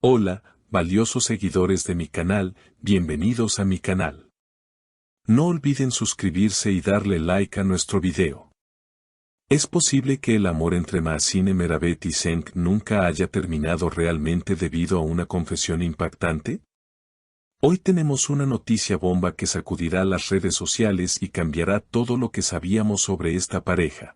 Hola, valiosos seguidores de mi canal, bienvenidos a mi canal. No olviden suscribirse y darle like a nuestro video. ¿Es posible que el amor entre Mahsine Meravet y Cenk nunca haya terminado realmente debido a una confesión impactante? Hoy tenemos una noticia bomba que sacudirá las redes sociales y cambiará todo lo que sabíamos sobre esta pareja.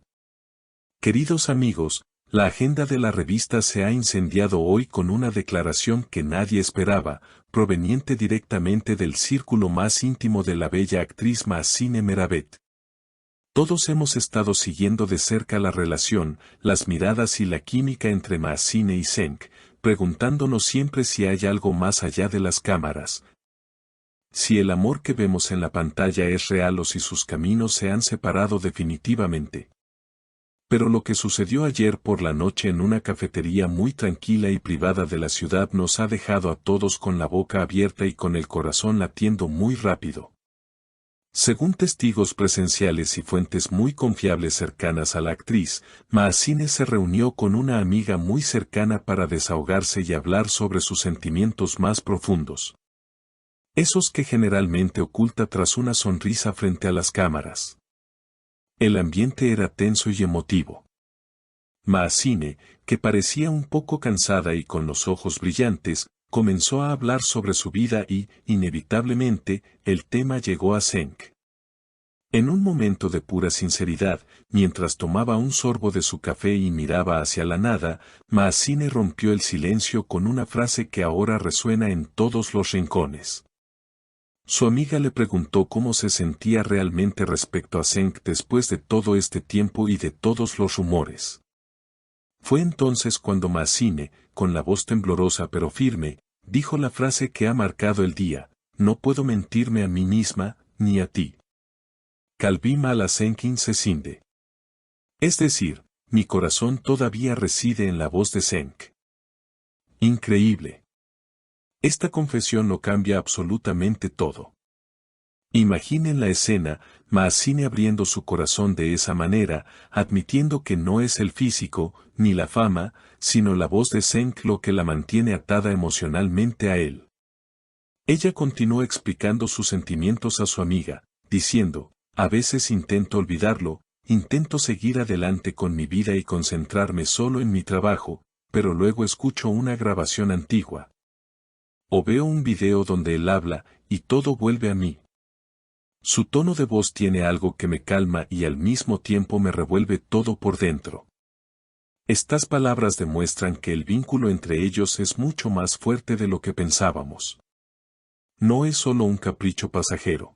Queridos amigos, la agenda de la revista se ha incendiado hoy con una declaración que nadie esperaba, proveniente directamente del círculo más íntimo de la bella actriz Mahsine Meravet. Todos hemos estado siguiendo de cerca la relación, las miradas y la química entre Mahsine y Cenk, preguntándonos siempre si hay algo más allá de las cámaras. Si el amor que vemos en la pantalla es real o si sus caminos se han separado definitivamente. Pero lo que sucedió ayer por la noche en una cafetería muy tranquila y privada de la ciudad nos ha dejado a todos con la boca abierta y con el corazón latiendo muy rápido. Según testigos presenciales y fuentes muy confiables cercanas a la actriz, Mahsine se reunió con una amiga muy cercana para desahogarse y hablar sobre sus sentimientos más profundos. Esos que generalmente oculta tras una sonrisa frente a las cámaras. El ambiente era tenso y emotivo. Mahsine, que parecía un poco cansada y con los ojos brillantes, comenzó a hablar sobre su vida y, inevitablemente, el tema llegó a Cenk. En un momento de pura sinceridad, mientras tomaba un sorbo de su café y miraba hacia la nada, Mahsine rompió el silencio con una frase que ahora resuena en todos los rincones. Su amiga le preguntó cómo se sentía realmente respecto a Cenk después de todo este tiempo y de todos los rumores. Fue entonces cuando Mahsine, con la voz temblorosa pero firme, dijo la frase que ha marcado el día: no puedo mentirme a mí misma, ni a ti. Kalbi mala Cenkin se cinde. Es decir, mi corazón todavía reside en la voz de Cenk. Increíble. Esta confesión lo cambia absolutamente todo. Imaginen la escena, Mahsine abriendo su corazón de esa manera, admitiendo que no es el físico, ni la fama, sino la voz de Cenk lo que la mantiene atada emocionalmente a él. Ella continuó explicando sus sentimientos a su amiga, diciendo: a veces intento olvidarlo, intento seguir adelante con mi vida y concentrarme solo en mi trabajo, pero luego escucho una grabación antigua. O veo un video donde él habla, y todo vuelve a mí. Su tono de voz tiene algo que me calma y al mismo tiempo me revuelve todo por dentro. Estas palabras demuestran que el vínculo entre ellos es mucho más fuerte de lo que pensábamos. No es solo un capricho pasajero.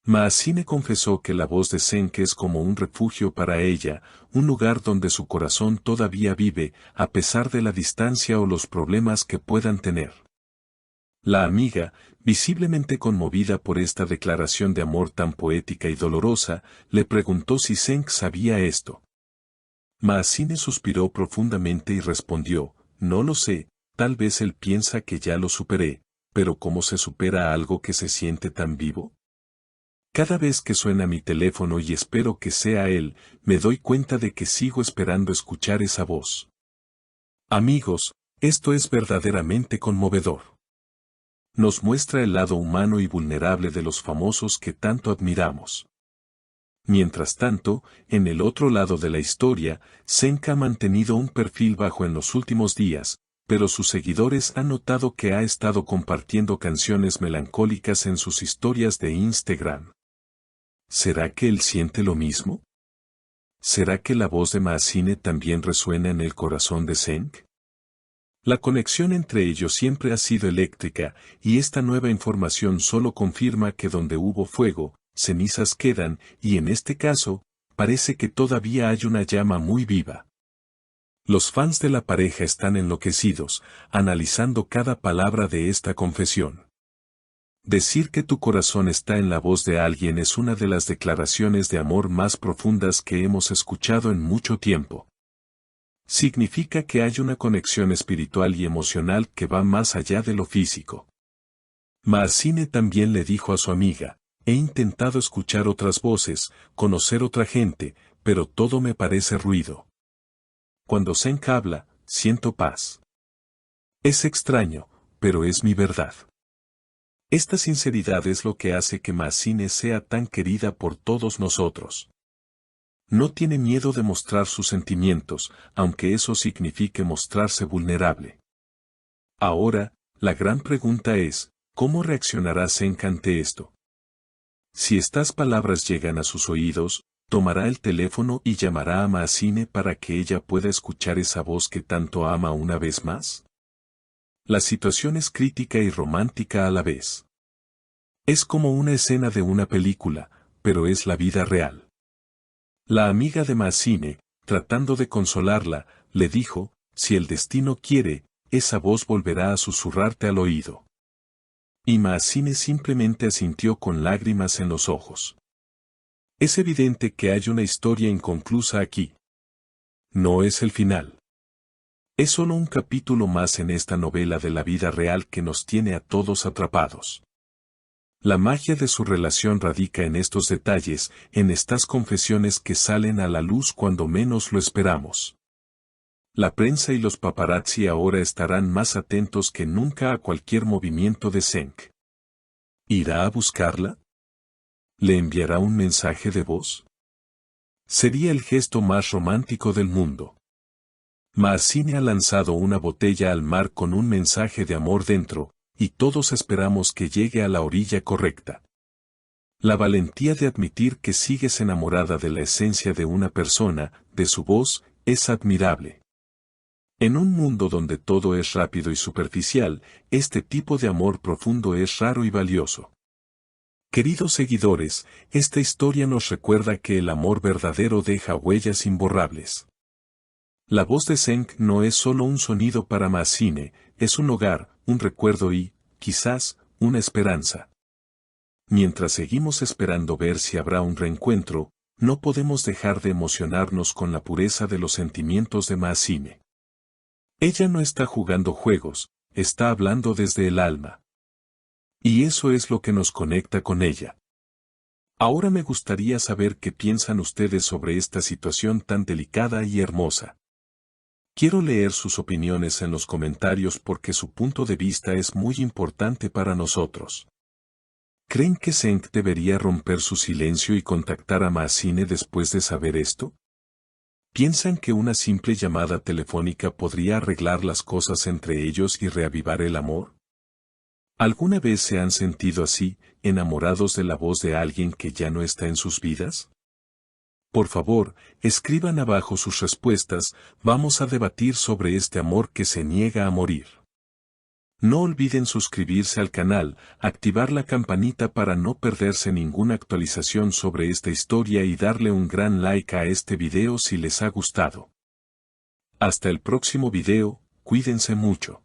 Mahsine confesó que la voz de Cenk es como un refugio para ella, un lugar donde su corazón todavía vive, a pesar de la distancia o los problemas que puedan tener. La amiga, visiblemente conmovida por esta declaración de amor tan poética y dolorosa, le preguntó si Cenk sabía esto. Mahsine suspiró profundamente y respondió: no lo sé, tal vez él piensa que ya lo superé, pero ¿cómo se supera algo que se siente tan vivo? Cada vez que suena mi teléfono y espero que sea él, me doy cuenta de que sigo esperando escuchar esa voz. Amigos, esto es verdaderamente conmovedor. Nos muestra el lado humano y vulnerable de los famosos que tanto admiramos. Mientras tanto, en el otro lado de la historia, Cenk ha mantenido un perfil bajo en los últimos días, pero sus seguidores han notado que ha estado compartiendo canciones melancólicas en sus historias de Instagram. ¿Será que él siente lo mismo? ¿Será que la voz de Mahsine también resuena en el corazón de Cenk? La conexión entre ellos siempre ha sido eléctrica, y esta nueva información solo confirma que donde hubo fuego, cenizas quedan, y en este caso, parece que todavía hay una llama muy viva. Los fans de la pareja están enloquecidos, analizando cada palabra de esta confesión. Decir que tu corazón está en la voz de alguien es una de las declaraciones de amor más profundas que hemos escuchado en mucho tiempo. Significa que hay una conexión espiritual y emocional que va más allá de lo físico. Mahsine también le dijo a su amiga: he intentado escuchar otras voces, conocer otra gente, pero todo me parece ruido. Cuando Cenk habla, siento paz. Es extraño, pero es mi verdad. Esta sinceridad es lo que hace que Mahzine sea tan querida por todos nosotros. No tiene miedo de mostrar sus sentimientos, aunque eso signifique mostrarse vulnerable. Ahora, la gran pregunta es, ¿cómo reaccionará Cenk ante esto? Si estas palabras llegan a sus oídos, tomará el teléfono y llamará a Mahzine para que ella pueda escuchar esa voz que tanto ama una vez más. La situación es crítica y romántica a la vez. Es como una escena de una película, pero es la vida real. La amiga de Mahzine, tratando de consolarla, le dijo, si el destino quiere, esa voz volverá a susurrarte al oído. Y Mahzine simplemente asintió con lágrimas en los ojos. Es evidente que hay una historia inconclusa aquí. No es el final. Es solo un capítulo más en esta novela de la vida real que nos tiene a todos atrapados. La magia de su relación radica en estos detalles, en estas confesiones que salen a la luz cuando menos lo esperamos. La prensa y los paparazzi ahora estarán más atentos que nunca a cualquier movimiento de Cenk. ¿Irá a buscarla? ¿Le enviará un mensaje de voz? Sería el gesto más romántico del mundo. Mahzine ha lanzado una botella al mar con un mensaje de amor dentro, y todos esperamos que llegue a la orilla correcta. La valentía de admitir que sigues enamorada de la esencia de una persona, de su voz, es admirable. En un mundo donde todo es rápido y superficial, este tipo de amor profundo es raro y valioso. Queridos seguidores, esta historia nos recuerda que el amor verdadero deja huellas imborrables. La voz de Cenk no es solo un sonido para Mahzine, es un hogar, un recuerdo y, quizás, una esperanza. Mientras seguimos esperando ver si habrá un reencuentro, no podemos dejar de emocionarnos con la pureza de los sentimientos de Mahzine. Ella no está jugando juegos, está hablando desde el alma. Y eso es lo que nos conecta con ella. Ahora me gustaría saber qué piensan ustedes sobre esta situación tan delicada y hermosa. Quiero leer sus opiniones en los comentarios porque su punto de vista es muy importante para nosotros. ¿Creen que Cenk debería romper su silencio y contactar a Mahzine después de saber esto? ¿Piensan que una simple llamada telefónica podría arreglar las cosas entre ellos y reavivar el amor? ¿Alguna vez se han sentido así, enamorados de la voz de alguien que ya no está en sus vidas? Por favor, escriban abajo sus respuestas, vamos a debatir sobre este amor que se niega a morir. No olviden suscribirse al canal, activar la campanita para no perderse ninguna actualización sobre esta historia y darle un gran like a este video si les ha gustado. Hasta el próximo video, cuídense mucho.